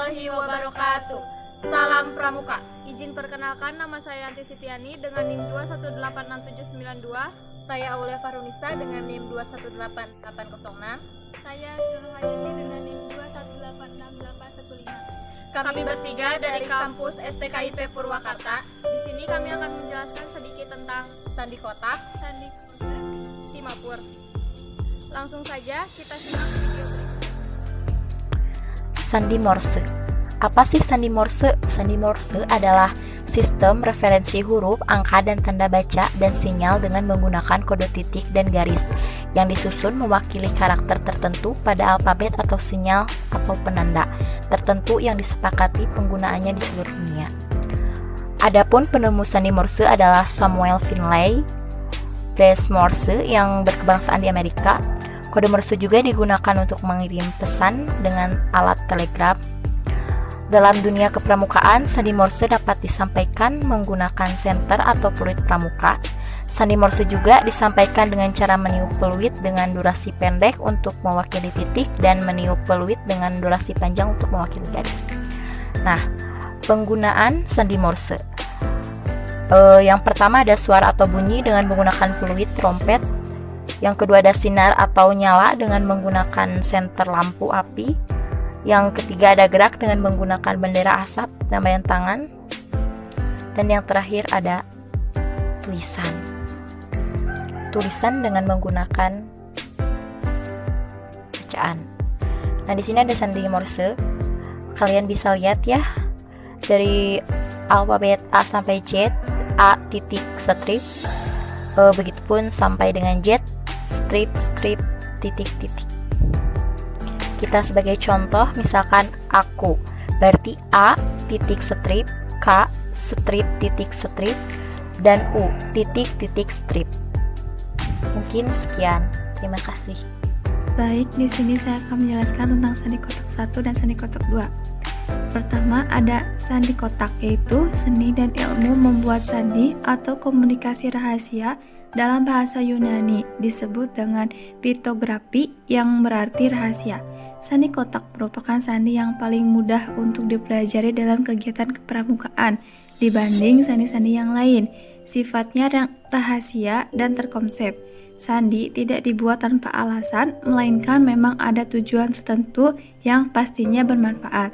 warahmatullahi wabarakatuh. Salam Pramuka. Izin perkenalkan, nama saya Yanti Sitiani dengan NIM 2186792. Saya Aulia Farunisa dengan NIM 2188806. Saya Sri Hayati dengan NIM 2186815. Kami bertiga dari kampus STKIP Purwakarta. Di sini kami akan menjelaskan sedikit tentang Sandi kotak, Sandi Morse, Simapur. Langsung saja kita simak video berikut. Sandi Morse. Apa sih sandi Morse? Sandi Morse adalah sistem referensi huruf, angka, dan tanda baca dan sinyal dengan menggunakan kode titik dan garis yang disusun mewakili karakter tertentu pada alfabet atau sinyal atau penanda tertentu yang disepakati penggunaannya di seluruh dunia. Adapun penemu sandi Morse adalah Samuel Finlay Breese Morse yang berkebangsaan di Amerika. Kode Morse juga digunakan untuk mengirim pesan dengan alat telegraf. Dalam dunia kepramukaan, sandi Morse dapat disampaikan menggunakan senter atau fluid pramuka. Sandi Morse juga disampaikan dengan cara meniup peluit dengan durasi pendek untuk mewakili titik dan meniup peluit dengan durasi panjang untuk mewakili garis. Nah, penggunaan sandi Morse. Yang pertama ada suara atau bunyi dengan menggunakan peluit trompet. Yang kedua ada sinar atau nyala dengan menggunakan senter lampu api. Yang ketiga ada gerak dengan menggunakan bendera asap, lambaian tangan. Dan yang terakhir ada tulisan. Tulisan dengan menggunakan bacaan. Nah, di sini ada sandi Morse. Kalian bisa lihat ya dari alfabet A sampai Z, A titik strip, begitupun sampai dengan Z strip titik titik. Kita sebagai contoh misalkan aku, berarti A titik strip, K strip titik strip, dan U titik titik strip. Mungkin sekian. Terima kasih. Baik, di sini saya akan menjelaskan tentang sandi kotak 1 dan sandi kotak 2. Pertama ada sandi kotak, yaitu seni dan ilmu membuat sandi atau komunikasi rahasia. Dalam bahasa Yunani disebut dengan pitografi yang berarti rahasia. Sandi kotak merupakan sandi yang paling mudah untuk dipelajari dalam kegiatan kepramukaan dibanding sandi-sandi yang lain. Sifatnya rahasia dan terkonsep. Sandi tidak dibuat tanpa alasan, melainkan memang ada tujuan tertentu yang pastinya bermanfaat.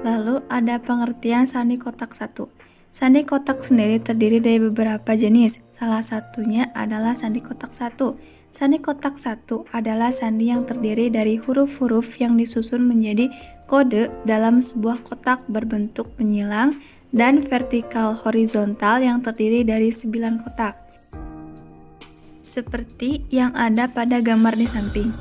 Lalu ada pengertian sandi kotak 1. Sandi kotak sendiri terdiri dari beberapa jenis. Salah satunya adalah sandi kotak 1. Sandi kotak 1 adalah sandi yang terdiri dari huruf-huruf yang disusun menjadi kode dalam sebuah kotak berbentuk menyilang dan vertikal horizontal yang terdiri dari 9 kotak. Seperti yang ada pada gambar di samping.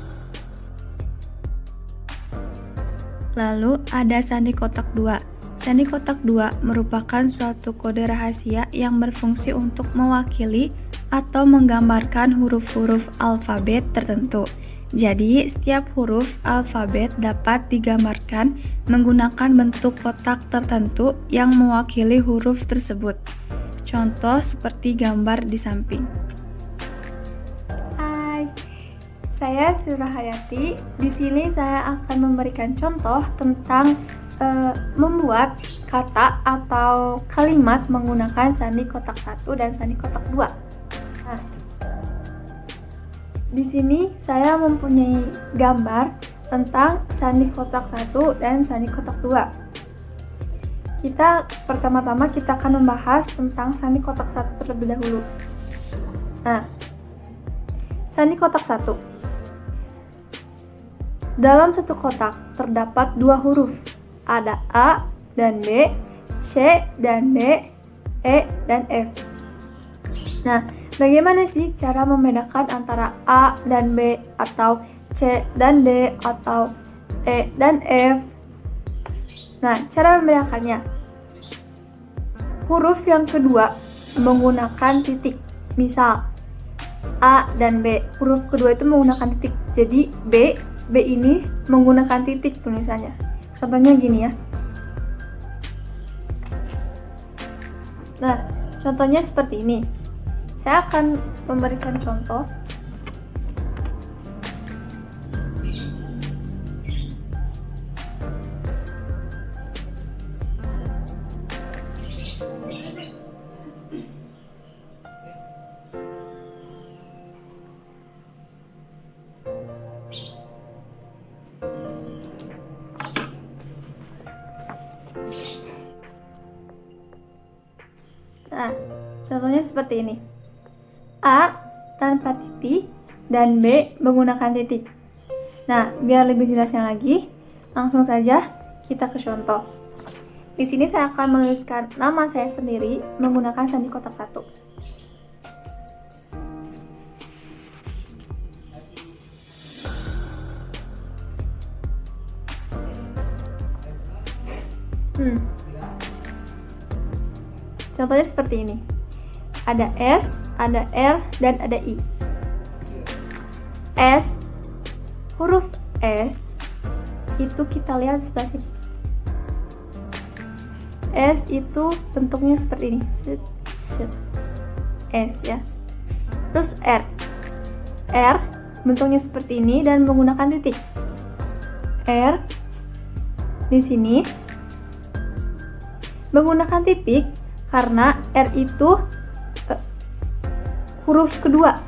Lalu ada sandi kotak 2. Sandi kotak 2 merupakan suatu kode rahasia yang berfungsi untuk mewakili atau menggambarkan huruf-huruf alfabet tertentu. Jadi, setiap huruf alfabet dapat digambarkan menggunakan bentuk kotak tertentu yang mewakili huruf tersebut. Contoh seperti gambar di samping. Hai, saya Sri Hayati. Di sini saya akan memberikan contoh tentang membuat kata atau kalimat menggunakan sandi kotak 1 dan sandi kotak 2. Nah, di sini saya mempunyai gambar tentang sandi kotak 1 dan sandi kotak 2. Pertama-tama kita akan membahas tentang sandi kotak 1 terlebih dahulu. Nah, sandi kotak 1. Dalam satu kotak terdapat dua huruf. Ada A dan B, C dan D, E dan F. Nah, bagaimana sih cara membedakan antara A dan B atau C dan D atau E dan F? Nah, cara membedakannya. Huruf yang kedua menggunakan titik. Misal A dan B, huruf kedua itu menggunakan titik. Jadi B ini menggunakan titik tulisannya. Contohnya gini ya. Nah, contohnya seperti ini. Saya akan memberikan contoh. seperti ini. A tanpa titik dan B menggunakan titik. Nah, biar lebih jelasnya lagi, langsung saja kita ke contoh. Di sini saya akan menuliskan nama saya sendiri menggunakan sandi kotak 1. Contohnya seperti ini. Ada S, ada R, dan ada I. S, huruf S itu kita lihat sebelah sini. S itu bentuknya seperti ini. S ya. Terus R. R bentuknya seperti ini dan menggunakan titik. R di sini menggunakan titik karena R itu huruf kedua.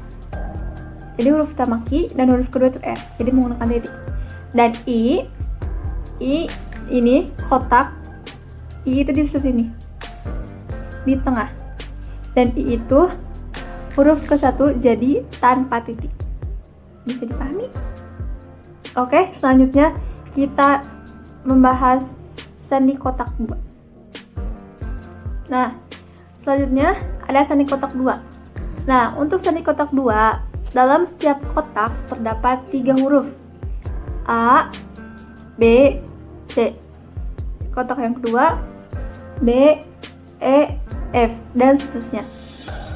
Jadi huruf pertama Q dan huruf kedua itu R. Jadi menggunakan titik. Dan I ini kotak. I itu di sini. Di tengah. Dan I itu huruf ke-1 jadi tanpa titik. Bisa dipahami? Oke, selanjutnya kita membahas sandi kotak 2. Nah, selanjutnya ada sandi kotak 2. Nah, untuk sandi kotak 2, dalam setiap kotak terdapat 3 huruf. A, B, C. Kotak yang kedua, D, E, F, dan seterusnya.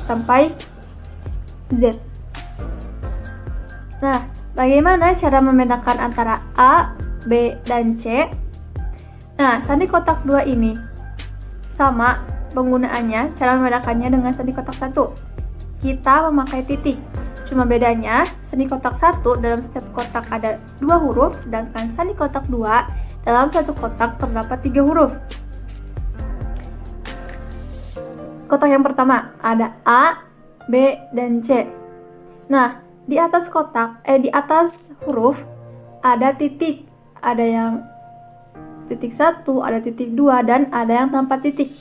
Sampai Z. Nah, bagaimana cara membedakan antara A, B, dan C? Nah, sandi kotak 2 ini sama penggunaannya, cara membedakannya dengan sandi kotak 1. Kita memakai titik. Cuma bedanya, sandi kotak 1 dalam setiap kotak ada 2 huruf, sedangkan sandi kotak 2 dalam satu kotak terdapat 3 huruf. Kotak yang pertama ada A, B, dan C. Nah, di atas di atas huruf ada titik. Ada yang titik 1, ada titik 2, dan ada yang tanpa titik.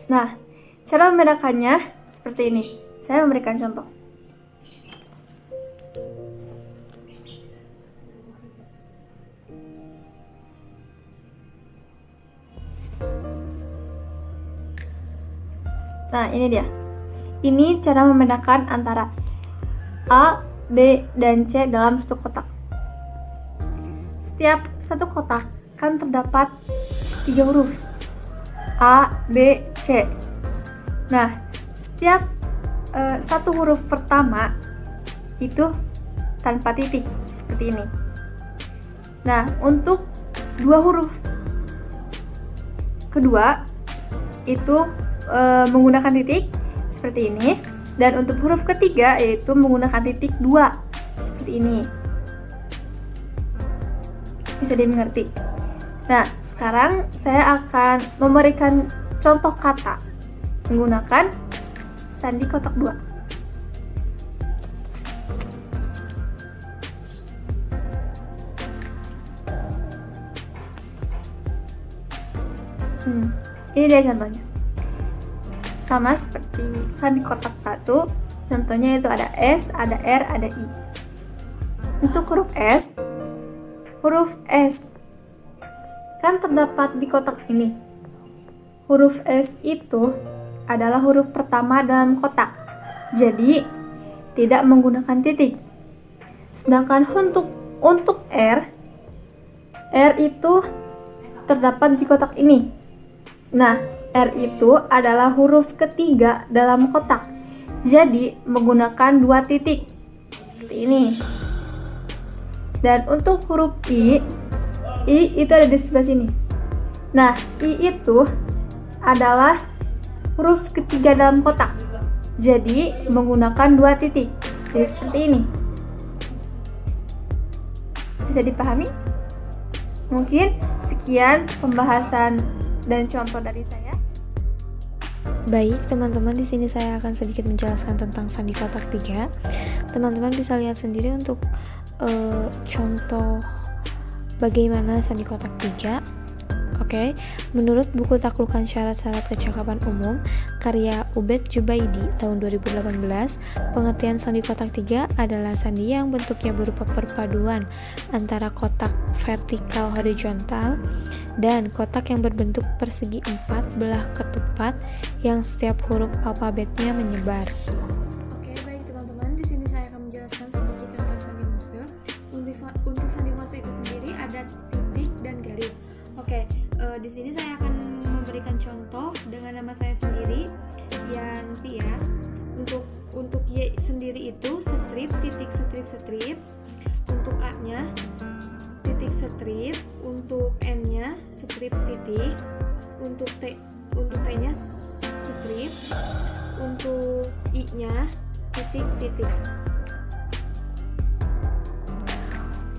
Nah, cara membedakannya seperti ini. Saya memberikan contoh. Nah, ini dia. Ini cara membedakan antara A, B, dan C dalam satu kotak. Setiap satu kotak kan terdapat 3 huruf. A, B, C. Nah, setiap satu huruf pertama itu tanpa titik seperti ini. Nah, untuk 2 huruf kedua itu menggunakan titik seperti ini, dan untuk huruf ketiga yaitu menggunakan titik 2 seperti ini. Bisa dimengerti? Nah, sekarang saya akan memberikan contoh kata menggunakan sandi kotak 2. Ini dia contohnya. Sama seperti sandi kotak 1, contohnya itu ada S, ada R, ada I. Untuk huruf S kan terdapat di kotak ini. Huruf S itu adalah huruf pertama dalam kotak, jadi tidak menggunakan titik. Sedangkan untuk R itu terdapat di kotak ini. Nah, R itu adalah huruf ketiga dalam kotak, jadi menggunakan 2 titik seperti ini. Dan untuk huruf I itu ada di sebelah sini. Nah, I itu adalah huruf ketiga dalam kotak, jadi menggunakan 2 titik. Jadi seperti ini. Bisa dipahami? Mungkin sekian pembahasan dan contoh dari saya. Baik, teman-teman, di sini saya akan sedikit menjelaskan tentang sandi kotak 3. Teman-teman bisa lihat sendiri untuk contoh bagaimana sandi kotak 3. Oke, menurut buku Taklukan Syarat-syarat Kecakapan Umum karya Ubed Jubaidi tahun 2018, pengertian sandi kotak 3 adalah sandi yang bentuknya berupa perpaduan antara kotak vertikal horizontal dan kotak yang berbentuk persegi 4 belah ketupat yang setiap huruf alfabetnya menyebar. Oke, baik teman-teman, di sini saya akan menjelaskan sedikit tentang sandi Morse. Untuk sandi Morse itu sendiri ada titik dan garis. Oke, di sini saya akan memberikan contoh dengan nama saya sendiri, Yanti ya. Untuk Y sendiri itu strip, titik, strip, strip. Untuk A-nya titik, strip. Untuk N-nya strip, titik. Untuk T-nya strip. Untuk I-nya titik, titik.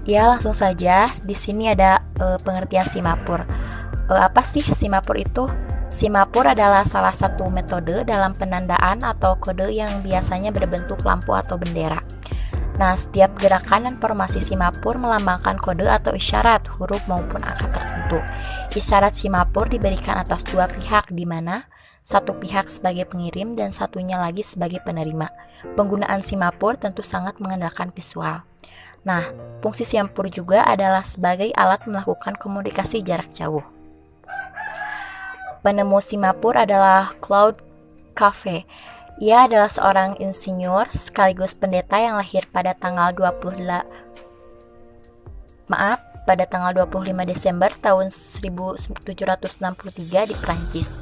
Ya, langsung saja. Di sini ada pengertian simapur. Apa sih simapur itu? Simapur adalah salah satu metode dalam penandaan atau kode yang biasanya berbentuk lampu atau bendera. Nah, setiap gerakan dan formasi simapur melambangkan kode atau isyarat, huruf maupun angka tertentu. Isyarat simapur diberikan atas dua pihak, di mana satu pihak sebagai pengirim dan satunya lagi sebagai penerima. Penggunaan simapur tentu sangat mengandalkan visual. Nah, fungsi simapur juga adalah sebagai alat melakukan komunikasi jarak jauh. Penemu simapur adalah Claude Café. Ia adalah seorang insinyur sekaligus pendeta yang lahir pada tanggal 25 Desember tahun 1763 di Prancis.